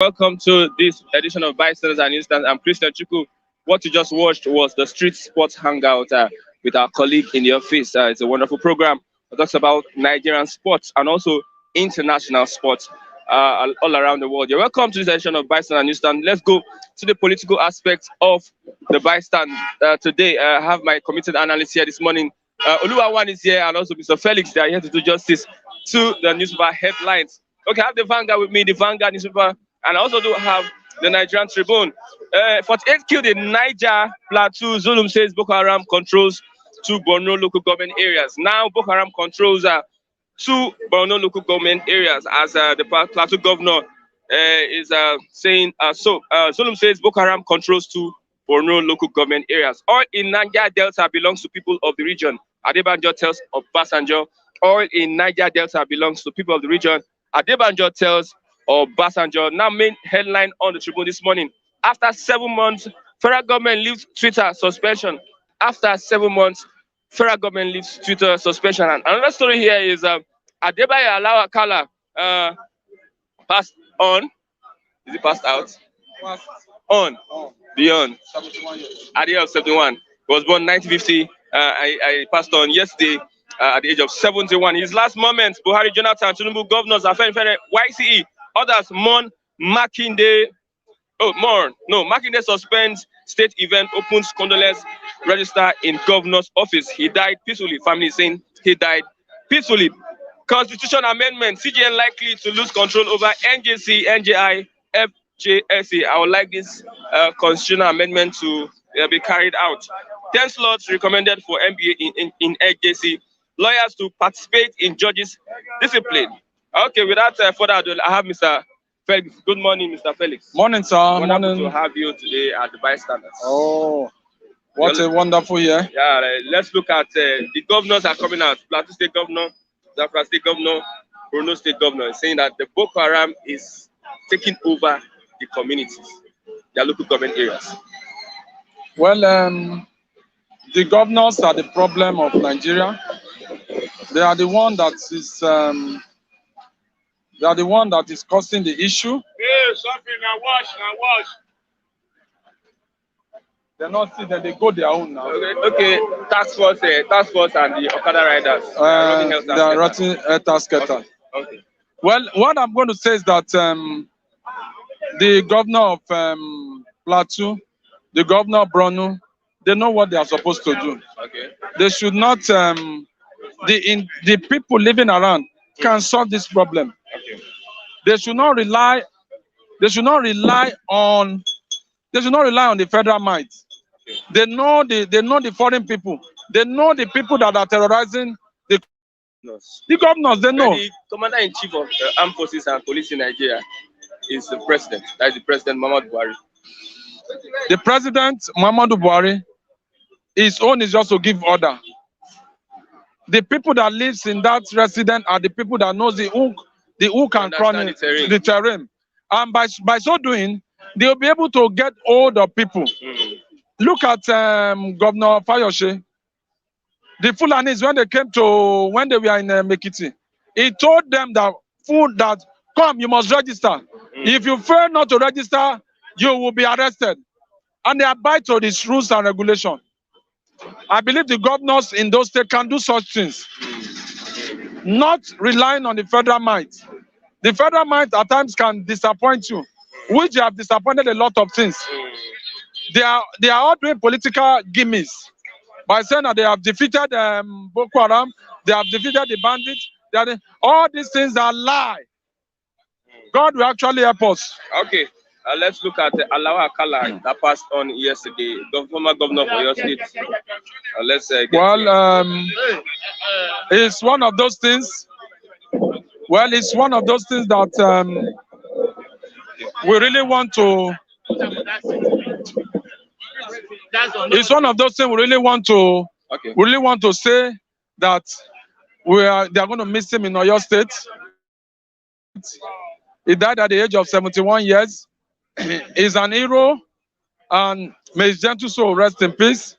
Welcome to this edition of Bystanders and Instance. I'm Christian Chuku. What you just watched was the Street Sports Hangout with our colleague in the office. It's a wonderful program that talks about Nigerian sports and also international sports all around the world. You're welcome to this edition of Bystanders and Instance. Let's go to the political aspects of the bystand. Today, I have my committed analyst here this morning. Oluwawan is here and also Mr. Felix. They are here to do justice to the newspaper headlines. Okay, I have the Vanguard with me, the Vanguard newspaper. And I also do have the Nigerian Tribune. 48 killed in Niger Plateau. Zulum says Boko Haram controls 2 Borno local government areas. Now Boko Haram controls 2 Borno local government areas, as the Plateau governor is saying so. Zulum says Boko Haram controls 2 Borno local government areas. All in Niger Delta belongs to people of the region. Adebanjo tells of Basanjo. All in Niger Delta belongs to people of the region. Adebanjo tells or Basanjo. Now, main headline on the Tribune this morning. After 7 months, federal government lifts Twitter suspension. After 7 months, federal government lifts Twitter suspension. And another story here is Adebayo Alawa Kala passed on. Is it passed out? Passed on. Beyond. 71 years. At the age of 71. He was born 1950. I passed on yesterday at the age of 71. His last moments, Buhari, Jonathan, Tinubu, governors, Afenifere, YCE, others mourn Makinde. Makinde suspends state event, opens condolence register in governor's office. He died peacefully. Family saying he died peacefully. Constitution amendment. CGN likely to lose control over NJC, NJI, FJSC. I would like this constitutional amendment to be carried out. 10 slots recommended for MBA in NJC. Lawyers to participate in judges' discipline. Okay, without further ado, I have Mr. Felix. Good morning, Mr. Felix. Morning, sir. Wonderful to have you today at the Bystanders. Oh, what a wonderful year. Yeah, let's look at the governors are coming out. Plateau State Governor, Zamfara State Governor, Borno State Governor, saying that the Boko Haram is taking over the communities, their local government areas. Well, the governors are the problem of Nigeria. They are the one that is causing the issue. Hey, something now wash. They're not see that they go their own now. Okay. Task force and the Okada riders. They are rotting tasketer. Okay. Well, what I'm going to say is that the governor of Plateau, the governor of Borno, they know what they are supposed to do. Okay. They should not. The people living around can solve this problem. Okay. They should not rely on the federal might. Okay. They know the foreign people. They know the people that are terrorizing the governors. They know. The commander-in-chief of armed forces and police in Nigeria is the president. That is the president, Muhammadu Buhari. The president, Muhammadu Buhari, his own is just to give order. The people that lives in that residence are the people that knows the hook and cranny, the terrain. And by so doing, they'll be able to get hold of people. Look at Governor Fayoshe. The Fulanis, when they were in Mekiti, he told them that come, you must register. If you fail not to register, you will be arrested. And they abide to these rules and regulations. I believe the governors in those states can do such things, not relying on the federal might. The federal might at times can disappoint you, which they have disappointed a lot of things. They are all doing political gimmicks by saying that they have defeated Boko Haram, they have defeated the bandits. All these things are lie. God will actually help us. Okay. Let's look at Alawa Kala that passed on yesterday, former governor of your state. It's one of those things. Well, it's one of those things that we really want to. It's one of those things we really want to. Okay. We really want to say that they are going to miss him in Oyo State. He died at the age of 71 years. He's an hero, and may his gentle soul rest in peace.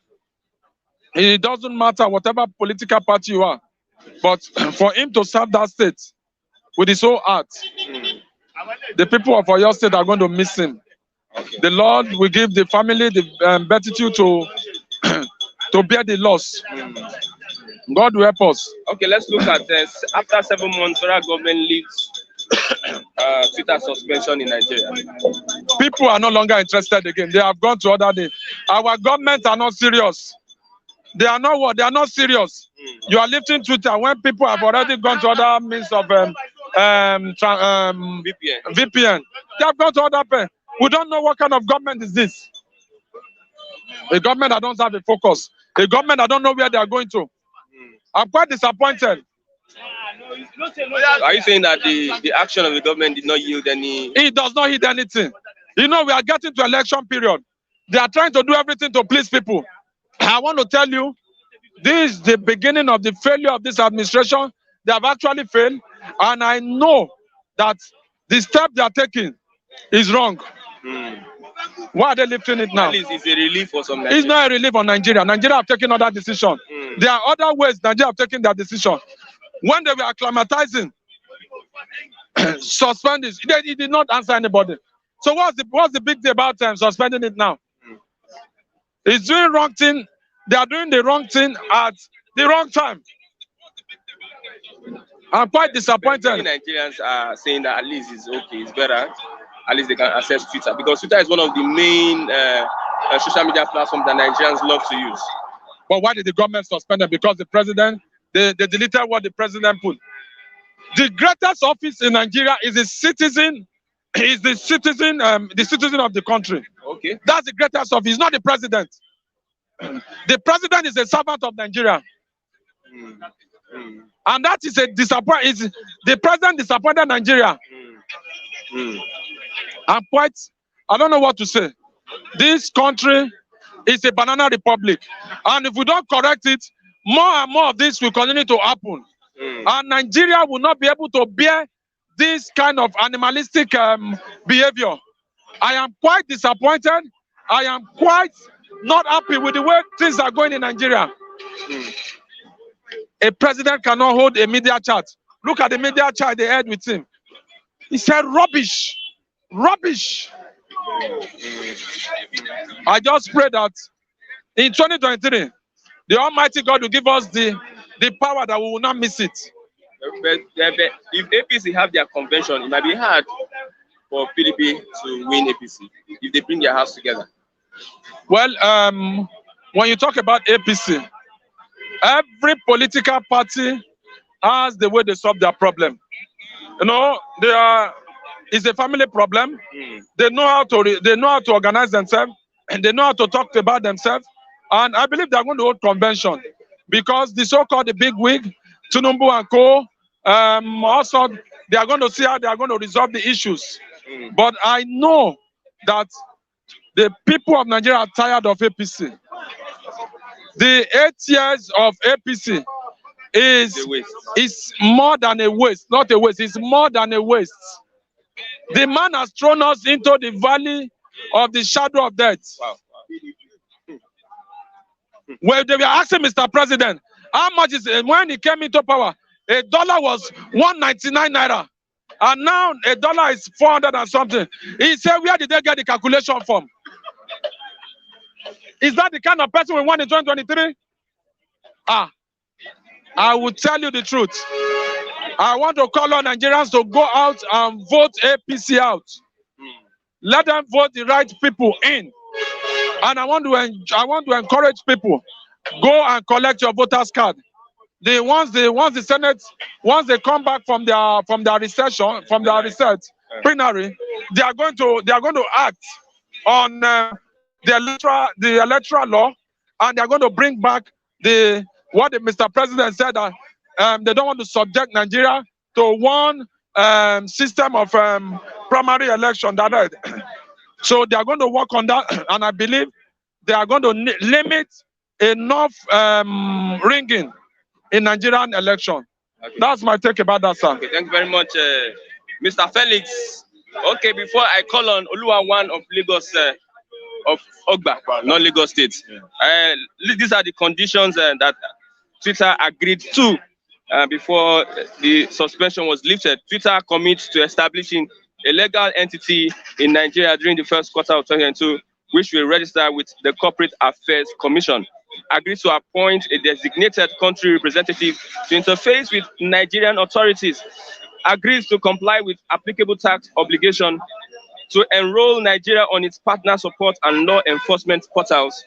It doesn't matter whatever political party you are, but for him to serve that state with his whole heart, the people of Oyo State are going to miss him. Okay. The Lord will give the family the beatitude to to bear the loss. God will help us. Okay, let's look at this. After 7 months, federal government leaves Twitter suspension in Nigeria. People are no longer interested again. They have gone to other day. Our government are not serious. They are not what? They are not serious. You are lifting Twitter when people have already gone to other means of VPN. VPN. They have gone to other pen. We don't know what kind of government is this. A government that don't have a focus. A government that don't know where they are going to. I'm quite disappointed. Are you saying that the action of the government did not yield any? It does not hit anything. You know, we are getting to election period. They are trying to do everything to please people. I want to tell you, this is the beginning of the failure of this administration. They have actually failed. And I know that the step they are taking is wrong. Why are they lifting it now? At least it's a relief for some Nigerians. It's not a relief on Nigeria. Nigeria have taken other decision. There are other ways Nigeria have taken their decision. When they were acclimatizing, suspending, they did not answer anybody. So what's the big deal about suspending it now? It's doing wrong thing. They are doing the wrong thing at the wrong time. I'm quite disappointed. Many Nigerians are saying that at least it's okay, it's better. At least they can access Twitter, because Twitter is one of the main social media platforms that Nigerians love to use. But why did the government suspend it? Because the president, they deleted what the president put. The greatest office in Nigeria is a citizen, the citizen of the country. Okay. That's the greatest office, not the president. The president is a servant of Nigeria. And that is a disappointment. The president disappointed Nigeria. I don't know what to say. This country is a banana republic. And if we don't correct it, more and more of this will continue to happen. And Nigeria will not be able to bear this kind of animalistic behavior. I am quite disappointed. I am quite not happy with the way things are going in Nigeria. A president cannot hold a media chat. Look at the media chat they had with him. He said rubbish. Rubbish. I just pray that in 2023, the Almighty God will give us the power that we will not miss it. But if APC have their convention, it might be hard for PDP to win APC if they bring their house together. Well, when you talk about APC, every political party has the way they solve their problem. You know, it's a family problem. They know how to organize themselves, and they know how to talk about themselves. And I believe they're going to hold convention, because the so-called the big wig, Tinubu and Co. Also they are going to see how they are going to resolve the issues. But I know that the people of Nigeria are tired of APC. The 8 years of APC is more than a waste, not a waste. It's more than a waste. The man has thrown us into the valley of the shadow of death. Wow. Well, they were asking Mr. President, how much is it? When he came into power, $1 was 199 naira. And now $1 is 400 and something. He said, where did they get the calculation from? Is that the kind of person we want in 2023? I will tell you the truth. I want to call on Nigerians to go out and vote APC out. Let them vote the right people in. And I want to encourage people, go and collect your voters card. Once the Senate, once they come back from their research plenary, they are going to act on the electoral law, and they are going to bring back what the Mr. President said, that they don't want to subject Nigeria to one system of primary election. So they are going to work on that, and I believe they are going to limit enough ringing in Nigerian election. Okay. That's my take about that, sir. Okay, thank you very much, Mr. Felix. Okay, before I call on Oluwawan of Lagos, of Ogba, not Lagos State. These are the conditions that Twitter agreed to before the suspension was lifted. Twitter commits to establishing a legal entity in Nigeria during the first quarter of 2022, which will register with the Corporate Affairs Commission, agreed to appoint a designated country representative to interface with Nigerian authorities, agrees to comply with applicable tax obligation, to enroll Nigeria on its partner support and law enforcement portals,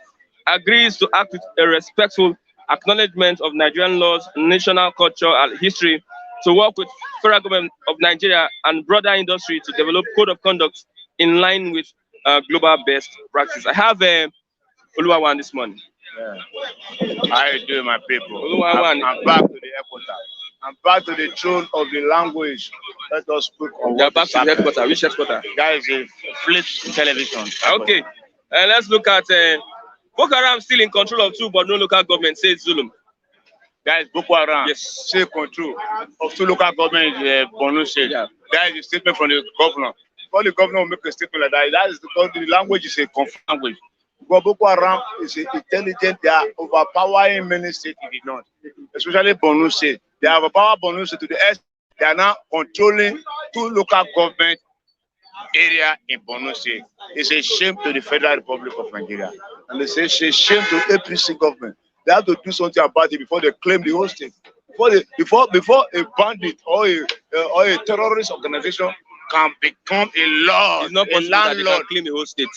agrees to act with a respectful acknowledgement of Nigerian laws, national culture, and history, to work with federal government of Nigeria and broader industry to develop code of conduct in line with global best practice. I have Oluwawan this morning. Yeah. How you doing, my people? Oluwawan. I'm back to the headquarters. I'm back to the throne of the language. Let us speak on You're what back is to the happening. headquarters. Which headquarters? That is a flip television. Okay. Let's look at Boko Haram still in control of two, but no local government, says Zulum. That is Boko Haram. Yes. Take control of two local governments in Borno State. Yeah. That is a statement from the governor. All the governor will make a statement like that. That is because the language is a conflict language. But Boko Haram is intelligent. They are overpowering many states in the north, especially Borno State. They have overpowered Borno State to the east. They are now controlling two local government area in Borno State. It's a shame to the Federal Republic of Nigeria. And they say it's a shame to APC government. They have to do something about it before they claim the whole state. Before a bandit or a terrorist organization can become a law, It's not a possible that they landlord. can claim the whole state.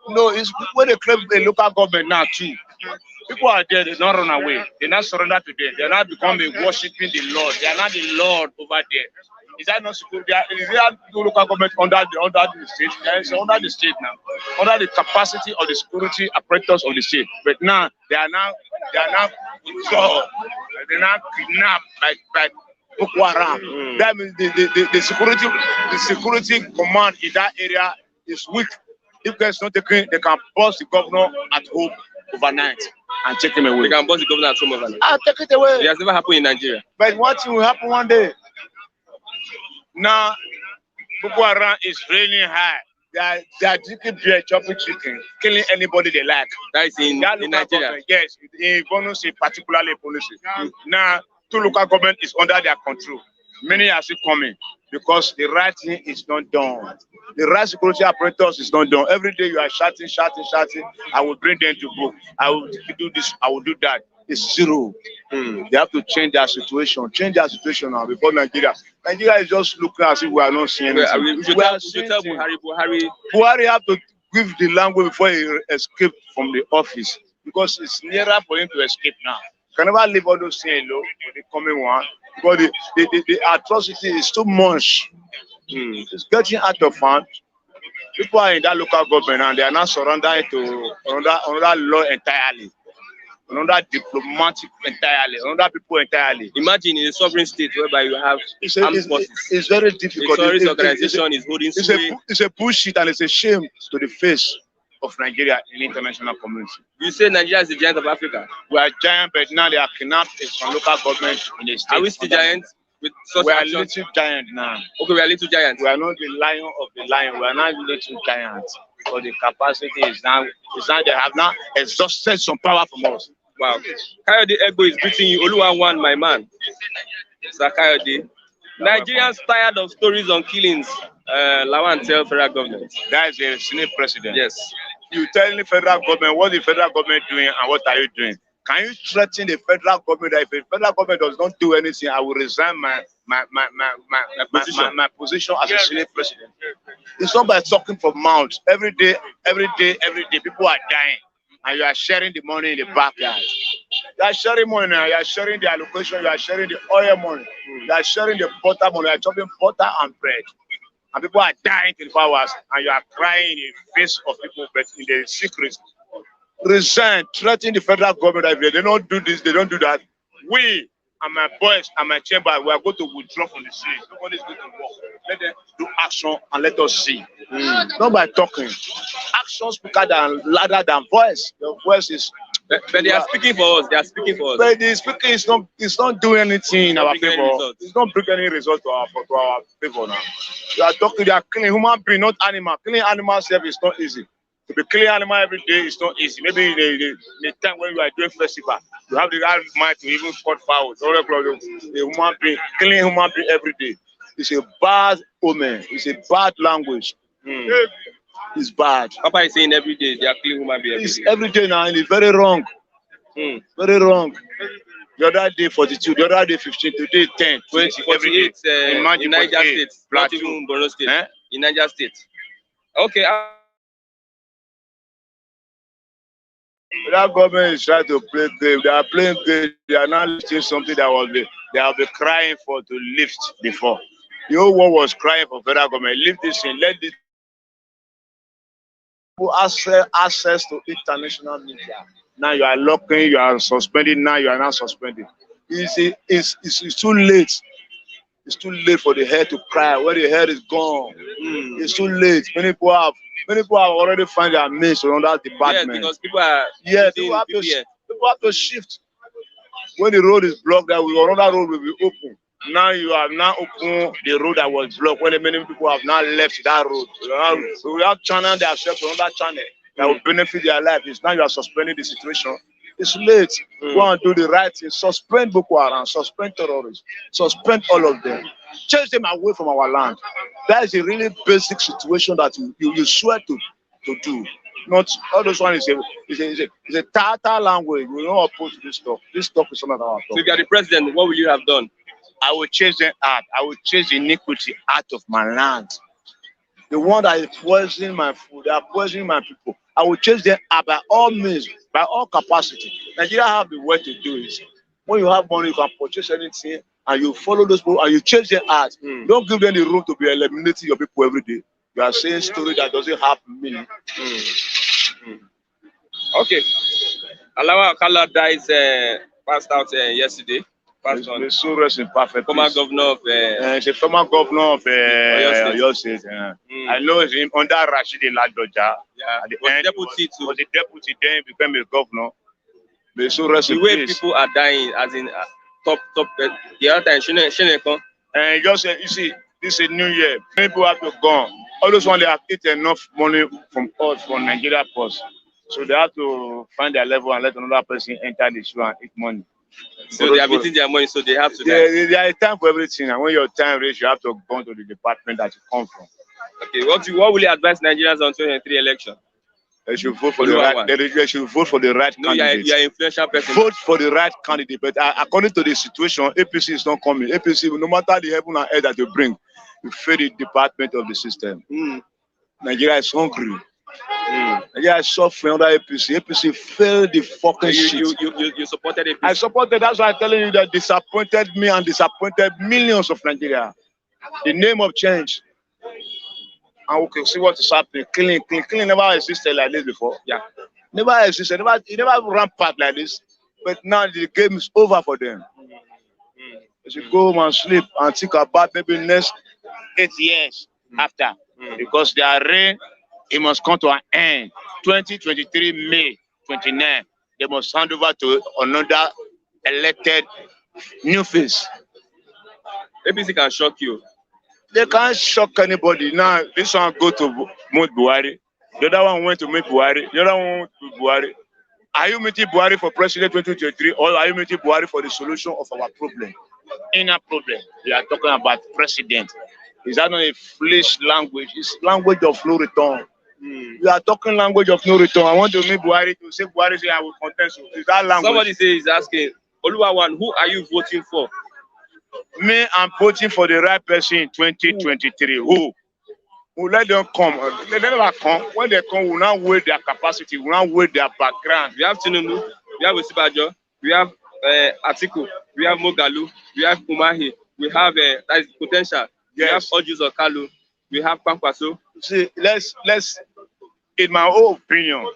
No, it's when they claim a local government now too. People are there, they don't run away. They not surrender to them. They not become a worshiping the Lord. They are not the Lord over there. Is that not security? Is there no local government under the state? There is under the state now, under the capacity of the security apparatus of the state. But now they are now withdrawn. They are now kidnapped by Boko Haram. That means the security command in that area is weak. If there's not taken, they can bust the governor at home overnight and take him away. They can boss the governor at home overnight. Take it away. It has never happened in Nigeria. But what will happen one day? Now, Boko Haram is raining high. They are drinking beer, chopping chicken, killing anybody they like. That is in Nigeria. Yes, in Borno State, particularly Borno State. Now, two local government is under their control. Many are still coming because the right thing is not done. The right security apparatus is not done. Every day you are shouting. I will bring them to book. I will do this. I will do that. It's zero. They have to change their situation. Change their situation now before Nigeria. Nigeria is just looking as if we are not seeing anything. We should tell Buhari. Buhari have to give the language before he escapes from the office because it's nearer for him to escape now. Can never leave all those things alone for the coming one because the atrocity is too much. It's getting out of hand. People are in that local government and they are not surrendered to another law entirely, another diplomatic entirely, another people entirely. Imagine in a sovereign state whereby you have armed forces. It's very difficult. The terrorist organization is holding sway. It's a bullshit and it's a shame to the face of Nigeria in the international community. You say Nigeria is the giant of Africa. We are giant, but now they are kidnapped from local government in the state. Are we still giants? With such we are action? little giant now. Okay, we are little giants. We are not the lion of the lion. We are not little giants. Because the capacity is now they have now exhausted some power from us. Wow. Kayode Egbo is greeting you. Oluwawan, my man. Sir Kayode. Nigerians tired of stories on killings. Lawan tell federal government. That is a Senate president. Yes. You tell the federal government what the federal government doing and what are you doing? Can you threaten the federal government that if the federal government does not do anything, I will resign my position as a Senate president? It's not by talking from mouth. Every day, people are dying, and you are sharing the money in the backyard. You are sharing money now. You are sharing the allocation. You are sharing the oil money. You are sharing the butter money. You are chopping butter and bread. And people are dying 24 hours, and you are crying in the face of people, but in the secret. Resign, threaten the federal government that if they don't do this, they don't do that. We and my boys and my chamber, we are going to withdraw from the street. Nobody's going to work. Let them do action and let us see. Not by talking. Action speaker louder than voice. Your voice is. But they are speaking for us. They are speaking for us. But the speaking is not doing anything in our favor. It's not bringing any result to our favor now. You are talking. They are killing human being, not animal. Killing animals is not easy. To be killing animal every day is not easy. Maybe in the time when you are doing festival, you have the right mind to even cut fowl. The human being, killing human being every day. It's a bad omen. It's a bad language. It's bad. Papa is saying every day they are killing human beings It's every day. every day now, and it's very wrong. Very wrong. The other day 42, the other day 15, today 10, 20, every day. 48 Imagine in Niger 48, State, not Plateau. even Borno State. Eh? In Niger State. Okay. That government is trying to play game. They are playing game. They are not lifting something that was they have been crying for to lift before. The whole world was crying for federal government. Lift this in. Let this people access to international media. Now you are locking. You are suspending. Now you are not suspending. It's too late. It's too late for the head to cry. When the head is gone, it's too late. Many people have already found their means around that department. Yes, because people are people have to shift. When the road is blocked, that another road will be open. Now you have now opened the road that was blocked. When many people have now left that road, so we have channel themselves to another channel that will benefit their life. It's now you are suspending the situation. It's late. Go and do the right thing. Suspend Boko Haram, suspend terrorists, suspend all of them. Chase them away from our land. That is a really basic situation that you swear to do. Not all those one is a Tata language. We don't oppose this stuff. This stuff is not our talk. So if you are the president, what will you have done? I will chase them out. I will chase iniquity out of my land. The one that is poisoning my food, they are poisoning my people. I will chase them out by all means, by all capacity. Nigeria have the way to do it. When you have money, you can purchase anything, and you follow those people and you chase them out. Don't give them the room to be eliminating your people every day. You are saying story that doesn't have meaning. Okay. Alawa Akala dies passed out yesterday. Passed on. May so rest in perfect Former peace. governor of He's a former governor of Oyo State. I know him under Rashidi Ladoja. Yeah. At the Was end, deputy too. was a deputy, then he became a governor. May so rest The in way peace. people are dying, as in top. The other time, Shenekon. And just you see, this is New Year. Many people have to go. All those ones they have eaten enough money from us from Nigeria Post, so they have to find their level and let another person enter the show and eat money. So they are eating their money, so they have to die. There is time for everything, and when your time reaches, you have to go to the department that you come from. Okay, what will you advise Nigerians on 2023 election? They should vote for the right. They should vote for the right candidate. You are an influential person. Vote for the right candidate, but according to the situation, APC is not coming. APC, no matter the heaven and earth that you bring, you fail the department of the system. Nigeria is hungry. Nigeria is suffering under APC. APC failed the fucking shit. You supported APC. I supported. That's why I'm telling you that disappointed me and disappointed millions of Nigeria. The name of change. And we can see what is happening. Killing never existed like this before. Yeah. Never existed. It never rampant like this. But now the game is over for them. They should go home and sleep and think about maybe next 8 years after. Because their reign, it must come to an end. 2023 May 29, they must hand over to another elected new face. APC can shock you. They can't shock anybody. Now, this one go to meet Buhari. The other one went to meet Buhari. The other one went to Buhari. Are you meeting Buhari for President 2023 or are you meeting Buhari for the solution of our problem? Inner problem. We are talking about president. Is that not a foolish language? It's language of no return. We are talking language of no return. I want to meet Buhari to say Buhari say I will contest you. Is that language? Somebody is asking, Oluwawan, who are you voting for? Me, I'm voting for the right person in 2023. Who? We'll let them come. They never come. When they come, we'll not weigh their capacity. We'll not weigh their background. We have Tinubu, we have Osibajo, we have Atiku, we have Mogalu, we have Umahi, we have that is potential. We have Ojus Okalu, we have Pankwaso. See, let's in my own opinion,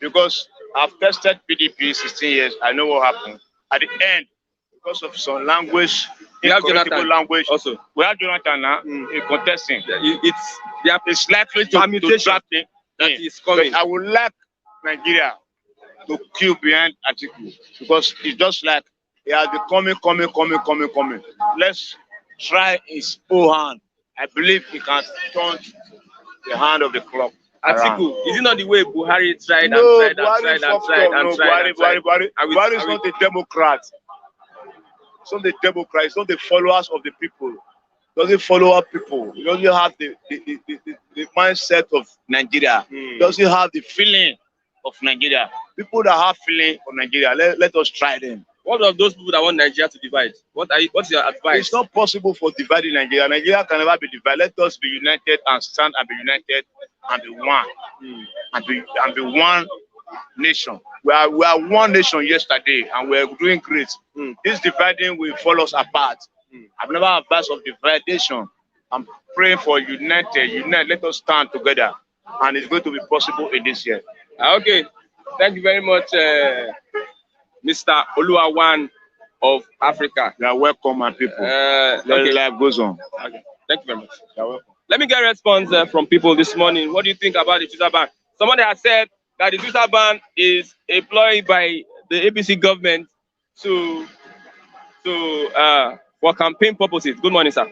because I've tested PDP 16 years, I know what happened. At the end, because of some language, we have Jonathan language also. We have Jonathan now in contesting. It's likely to draft him. That is coming. But I would like Nigeria to queue behind Atiku because it's just like he has been coming. Let's try his whole hand. I believe he can turn the hand of the clock. Atiku, is it not the way Buhari tried? Buhari is not a Democrat. It's not the Democrat. It's not the followers of the people. doesn't follow up people. He doesn't have the mindset of Nigeria. He doesn't have the feeling of Nigeria. People that have feeling of Nigeria, let us try them. What of those people that want Nigeria to divide? What's your advice? It's not possible for dividing Nigeria. Nigeria can never be divided. Let us be united and stand and be united and be one. And be one nation. We are one nation yesterday and we are doing great. This dividing will fall us apart. I've never advised of dividation. I'm praying for unite. Let us stand together. And it's going to be possible in this year. Okay. Thank you very much, Mr. Oluwawan of Africa. You are welcome, my people. Okay. Life goes on. Okay. Thank you very much. You're welcome. Let me get a response from people this morning. What do you think about the Twitter ban? Somebody has said that the Twitter ban is employed by the ABC government for campaign purposes. Good morning, sir.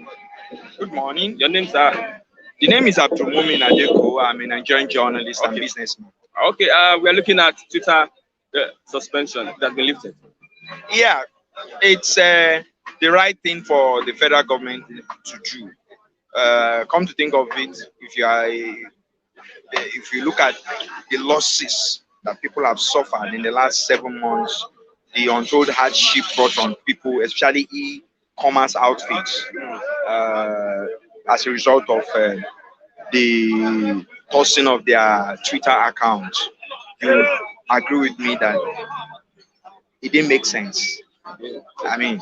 Good morning. Your name, sir? The name is Abdulmumin Adeko. I'm a Nigerian journalist and businessman. Okay, we are looking at Twitter suspension that has been lifted. Yeah, it's the right thing for the federal government to do. Come to think of it, if you look at the losses that people have suffered in the last 7 months, the untold hardship brought on people, especially e-commerce outfits, as a result of the tossing of their Twitter accounts, you agree with me that it didn't make sense. I mean,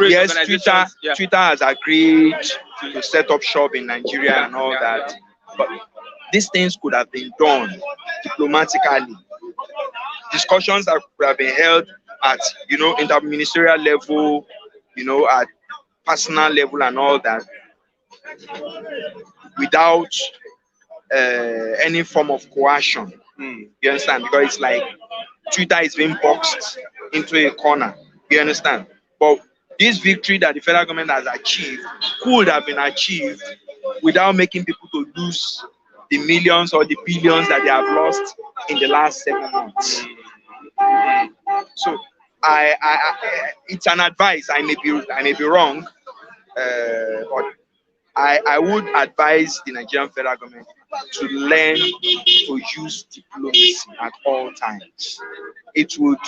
yes, Twitter has agreed to set up shop in Nigeria and all that, but these things could have been done diplomatically. Discussions that could have been held at interministerial level, at personal level and all that, without any form of coercion. You understand? Because it's like Twitter is being boxed into a corner. You understand? But this victory that the federal government has achieved could have been achieved without making people to lose the millions or the billions that they have lost in the last 7 months. So it's an advice. I may be wrong, but I would advise the Nigerian federal government to learn to use diplomacy at all times. It would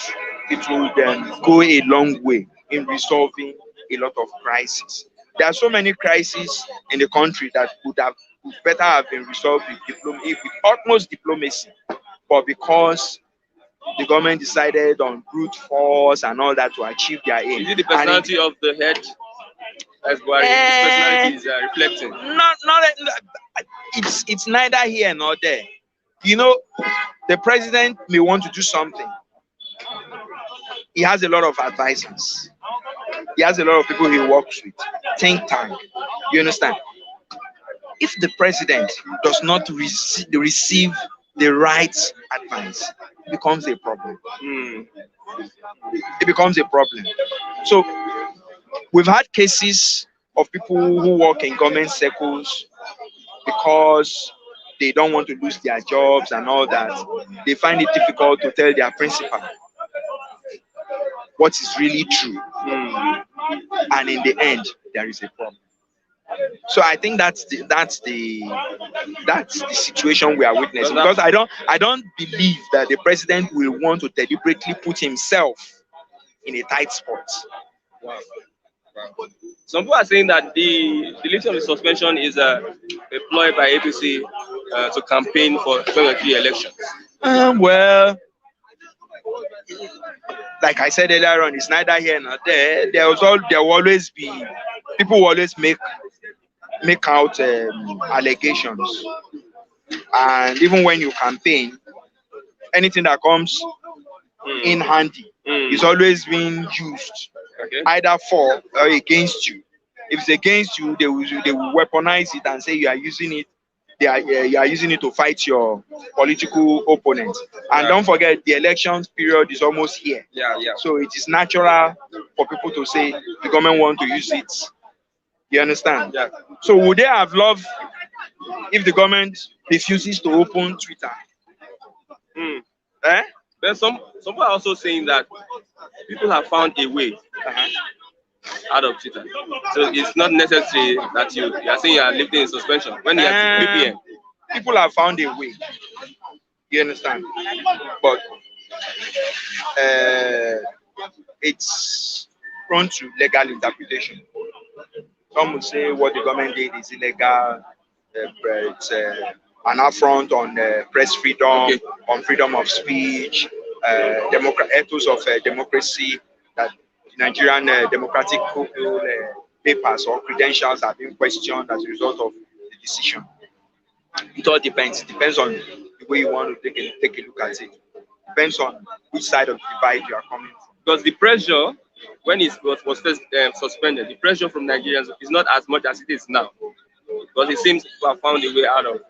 go a long way in resolving a lot of crises. There are so many crises in the country that would better have been resolved with utmost diplomacy, but because the government decided on brute force and all that to achieve their aim. Is it the personality of the head? That's what his personality is reflecting. It's neither here nor there. The president may want to do something. He has a lot of advisors. He has a lot of people he works with. Think tank. You understand? If the president does not receive the right advice, it becomes a problem. It becomes a problem. So we've had cases of people who work in government circles because they don't want to lose their jobs and all that. They find it difficult to tell their principal what is really true. And in the end, there is a problem. So I think that's the situation we are witnessing, because I don't believe that the president will want to deliberately put himself in a tight spot. Wow. Some people are saying that the lifting of the suspension is employed by APC to campaign for 2023 elections. Well, like I said earlier on, it's neither here nor there. There will always be people who always make out allegations, and even when you campaign, anything that comes in handy is always being used, either for or against you. If it's against you, they will weaponize it and say you are using it. You are using it to fight your political opponent. And don't forget, the elections period is almost here. So it is natural for people to say the government want to use it. You understand? So would they have loved if the government refuses to open Twitter? Then some people are also saying that people have found a way out of Twitter. So it's not necessary that you are saying you are lifting in suspension when you are VPN. People have found a way. You understand? But it's prone to legal interpretation. Some would say what the government did is illegal. It's an affront on press freedom, Okay. on freedom of speech, ethos of democracy, that the Nigerian democratic papers or credentials are being questioned as a result of the decision. It all depends. It depends on the way you want to take a look at it. Depends on which side of the divide you are coming from. Because the pressure when it was first suspended, the pressure from Nigerians is not as much as it is now. Because it seems to have found a way out of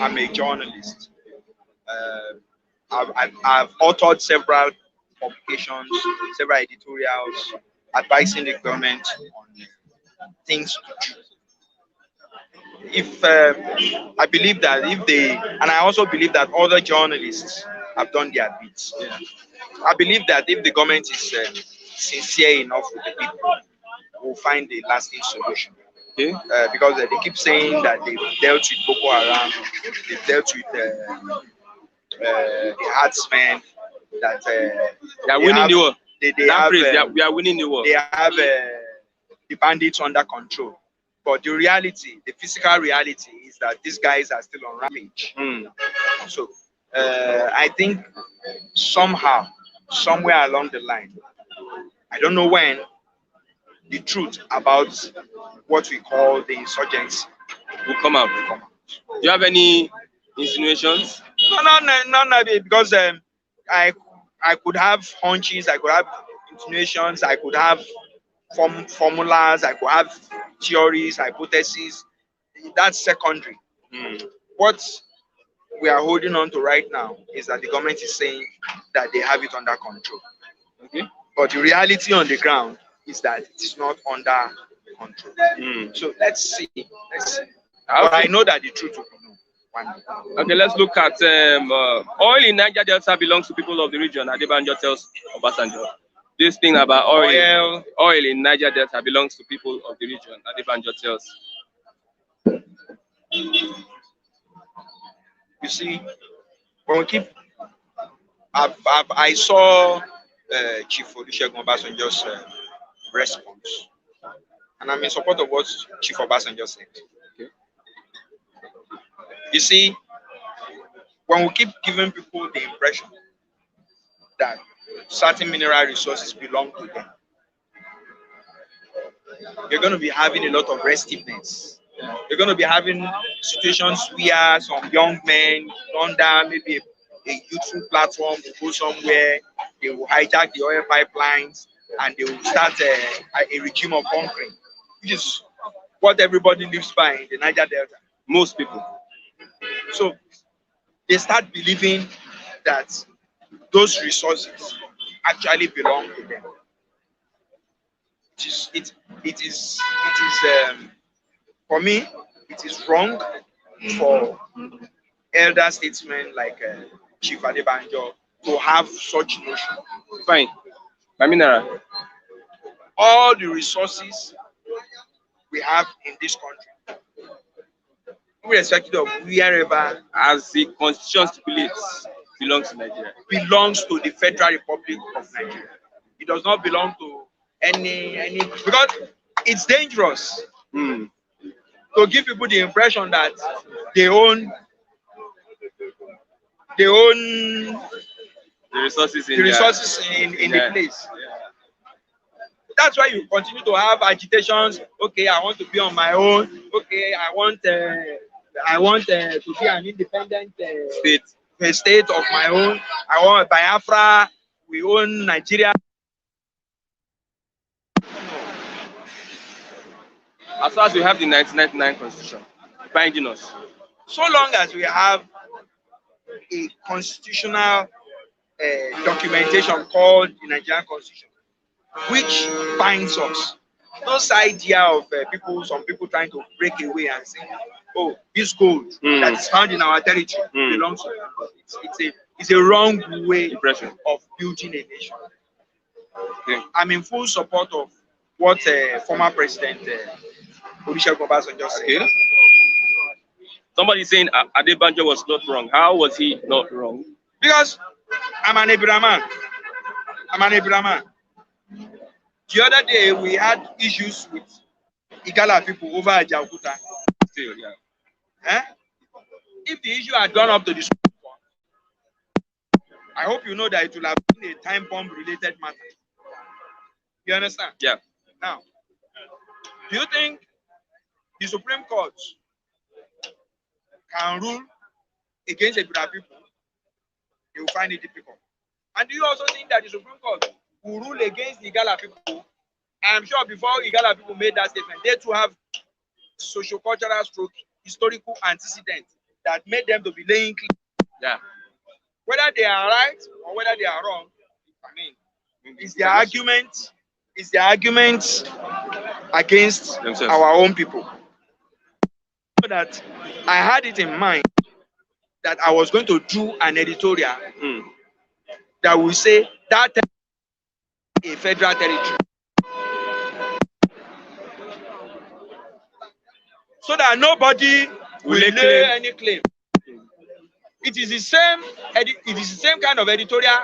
I'm a journalist. Uh, I've authored several publications, several editorials advising the government on things to do. If I believe that if they, and I also believe that other journalists have done their bits. yeah. I believe that if the government is sincere enough with the people, we'll find a lasting solution. Okay. Because they keep saying that they've dealt with Boko Haram, they've dealt with the herdsmen, that They are they winning have, the war. they That have, phrase, we are winning the war. they have the bandits under control. But the reality, the physical reality, is that these guys are still on rampage. Mm. So I think somehow, somewhere along the line, I don't know when, the truth about what we call the insurgency Will come out. will come out. Do you have any insinuations? No, because I could have hunches, I could have insinuations, I could have formulas, I could have theories, hypotheses. That's secondary. What we are holding on to right now is that the government is saying that they have it under control. Okay. But the reality on the ground is that it is not under control. So let's see. But I know that the truth will be known one day. Okay, let's look at oil in Niger Delta belongs to people of the region. Adebanjo tells Obasanjo. This thing about oil in Niger Delta belongs to people of the region. Adebanjo tells. You see, when we keep, I saw Chief Olusegun Obasanjo's response, and I'm in support of what Chief Obasanjo said. Okay. You see, when we keep giving people the impression that certain mineral resources belong to them, you're going to be having a lot of restiveness. You're going to be having situations where some young men under maybe a youthful platform will go somewhere, they will hijack the oil pipelines, and they will start a regime of conquering, which is what everybody lives by in the Niger Delta. Most people. So they start believing that those resources actually belong to them. It is for me, it is wrong for elder statesmen like Chief Adebanjo to have such notion. Fine. Maminara. All the resources we have in this country, irrespective of wherever, As the constitution stipulates, belongs to Nigeria. belongs to the Federal Republic of Nigeria. It does not belong to any because it's dangerous to give people the impression that they own The resources in the resources in the place. That's why you continue to have agitations. Okay, I want to be on my own. Okay, I want to be an independent state of my own. I want Biafra. We own Nigeria. As far as we have the 1999 constitution binding us. So long as we have a constitutional documentation called the Nigerian Constitution, which binds us. Those idea of some people trying to break away and saying, "Oh, this gold that is found in our territory belongs to us." It's a wrong way of building a nation. Okay. I'm in full support of what former President Olusegun Obasanjo said. Okay. Somebody saying Adebanjo was not wrong. How was he not wrong? Because I'm an Ibraman. The other day we had issues with Igala people over Ajaokuta. Still, yeah. If the issue had gone up to the Supreme Court, I hope you know that it will have been a time bomb related matter. You understand? Yeah. Now, do you think the Supreme Court can rule against the Igala people? They will find it difficult. And do you also think that the Supreme Court will rule against the Igala people? I am sure before Igala people made that statement, they too have socio-cultural stroke, historical antecedents that made them to be laying claim. Yeah. Whether they are right or whether they are wrong, I mean, is the argument against themselves. our own people. So that I had it in mind that I was going to do an editorial that will say that a federal territory, so that nobody will lay any claim. It is the same kind of editorial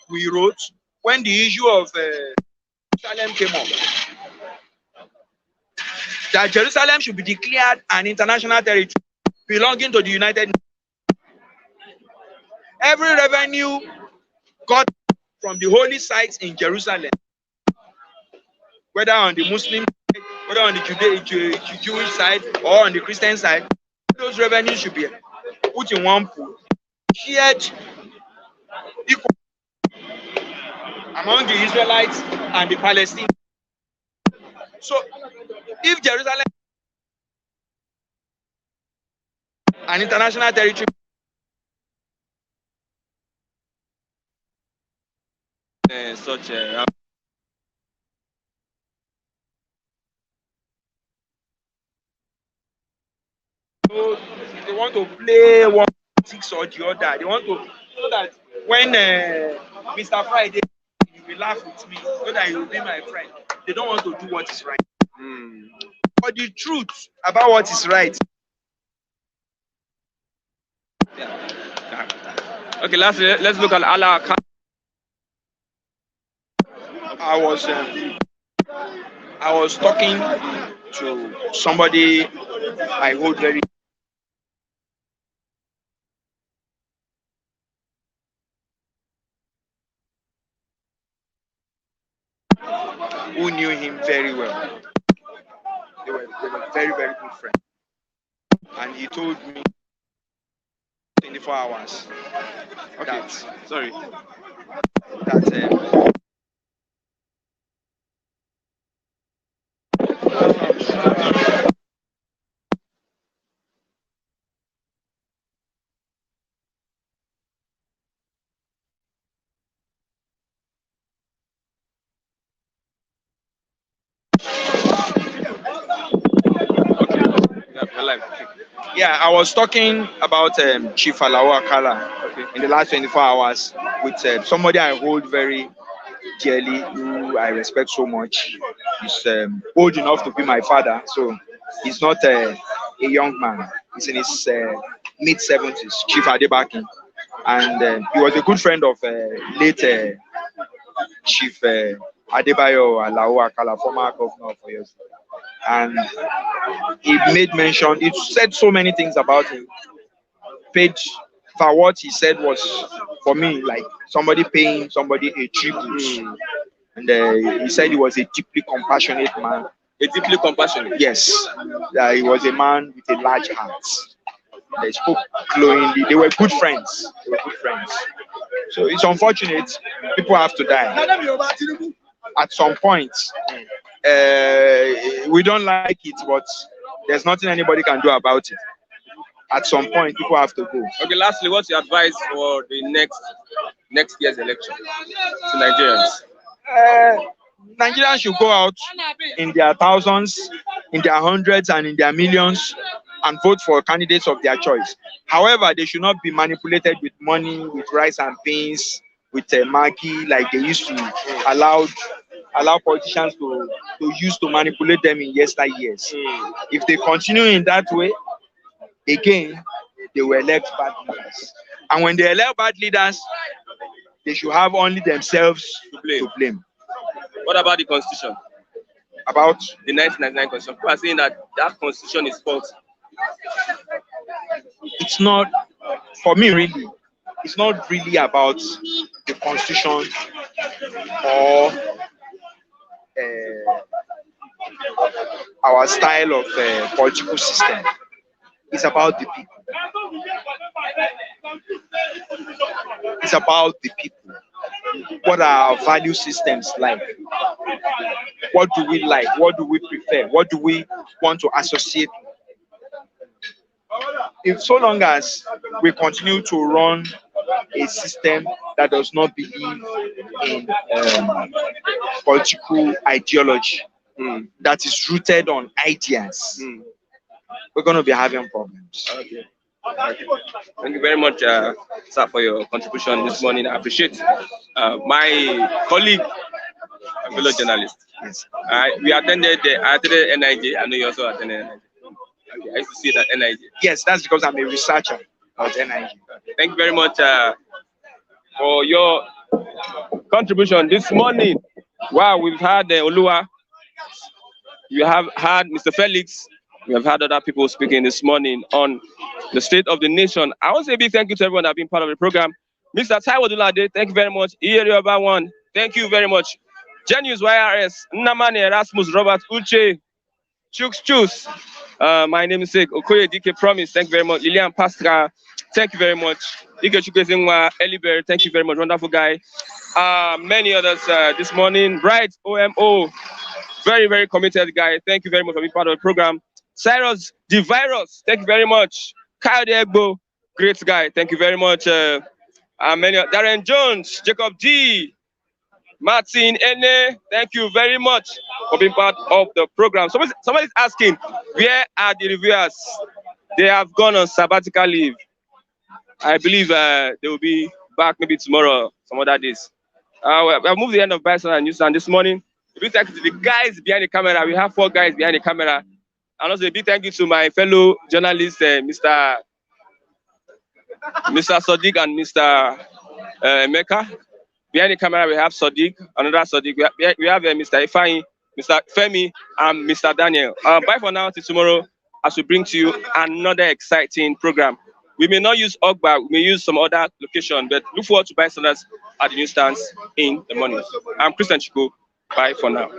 we wrote when the issue of Jerusalem came up. That Jerusalem should be declared an international territory belonging to the United Nations. Every revenue got from the holy sites in Jerusalem, whether on the Muslim side, whether on the Jewish side or on the Christian side, those revenues should be put in one pool shared equal among the Israelites and the Palestinians. So if Jerusalem an international territory such so they want to play one politics or the other. They want to so that when Mr. Friday you will laugh with me, so that you will be my friend. They don't want to do what is right. But the truth about what is right. yeah. Okay, let's look at Allah. I was talking to somebody I hold very who knew him very well. They were very, very good friends. And he told me 24 hours Okay, that sorry. that Yeah, we're live. Okay. yeah, I was talking about Chief Alawa Akala in the last 24 hours with somebody I hold very dearly, who I respect so much. He's old enough to be my father, so he's not a young man. He's in his mid 70s, Chief Adebaki. And he was a good friend of late Chief Adebayo Alao Akala, former governor of Oyo State. And he made mention, he said so many things about him. Paid for what he said was for me like somebody paying somebody a tribute. And he said he was a deeply compassionate man. A deeply compassionate. Yes, he was a man with a large heart. They spoke glowingly. They were good friends. They were good friends. So it's unfortunate people have to die. At some point, we don't like it, but there's nothing anybody can do about it. At some point, people have to go. Okay, lastly, what's your advice for the next year's election to Nigerians? Nigerians should go out in their thousands, in their hundreds, and in their millions and vote for candidates of their choice. However, they should not be manipulated with money, with rice and beans, with Maggi, like they used to allow politicians to use to manipulate them in yesteryears. If they continue in that way, again, they will elect bad leaders. And when they elect bad leaders, they should have only themselves to blame. What about the constitution? About The 1999 constitution? People are saying that constitution is faulty. it's not for me really. It's not really about the constitution or our style of political system. It's about the people. It's about the people. What are our value systems like? What do we like? What do we prefer? What do we want to associate with? If so long as we continue to run a system that does not believe in political ideology, that is rooted on ideas, we're going to be having problems. Okay. Okay. Thank you very much, sir, for your contribution this morning. I appreciate my colleague, a fellow journalist. Yes. I attended NIJ. I know you also attended NIJ. Okay. I used to see it at NIJ. Yes, that's because I'm a researcher at NIG. Thank you very much for your contribution this morning. Wow, we've had Olua. You have had Mr. Felix. We have had other people speaking this morning on the state of the nation. I want to say a big thank you to everyone that has been part of the program. Mr. Taiwo Dulade, thank you very much. Iyerioba One, thank you very much. Genius YRS, Nnamani Erasmus, Robert Uche, Chooks Choose. My name is Okoye DK Promise, thank you very much. Lilian Pascal, Thank you very much. Ikechukwu Eliber, thank you very much. Wonderful guy. Many others this morning. Bright OMO, very, very committed guy. Thank you very much for being part of the program. Cyrus, the virus, thank you very much. Kyle Egbo, great guy. Thank you very much. Darren Jones, Jacob G, Martin Ene, thank you very much for being part of the program. Somebody's asking, where are the reviewers? They have gone on sabbatical leave. I believe they will be back maybe tomorrow, some other days. We have moved the end of Bison and Newsstand this morning. A big thank you to the guys behind the camera. We have 4 guys behind the camera. And also a big thank you to my fellow journalists, Mr. Sadiq and Mr. Mecca. Behind the camera, we have Sadiq, another Sadiq. We have Mr. Ifeanyi, Mr. Femi, and Mr. Daniel. Bye for now, till tomorrow, as we bring to you another exciting program. We may not use Ogba, we may use some other location, but look forward to bystanders at the newsstands in the morning. I'm Christian Chico. Bye for now.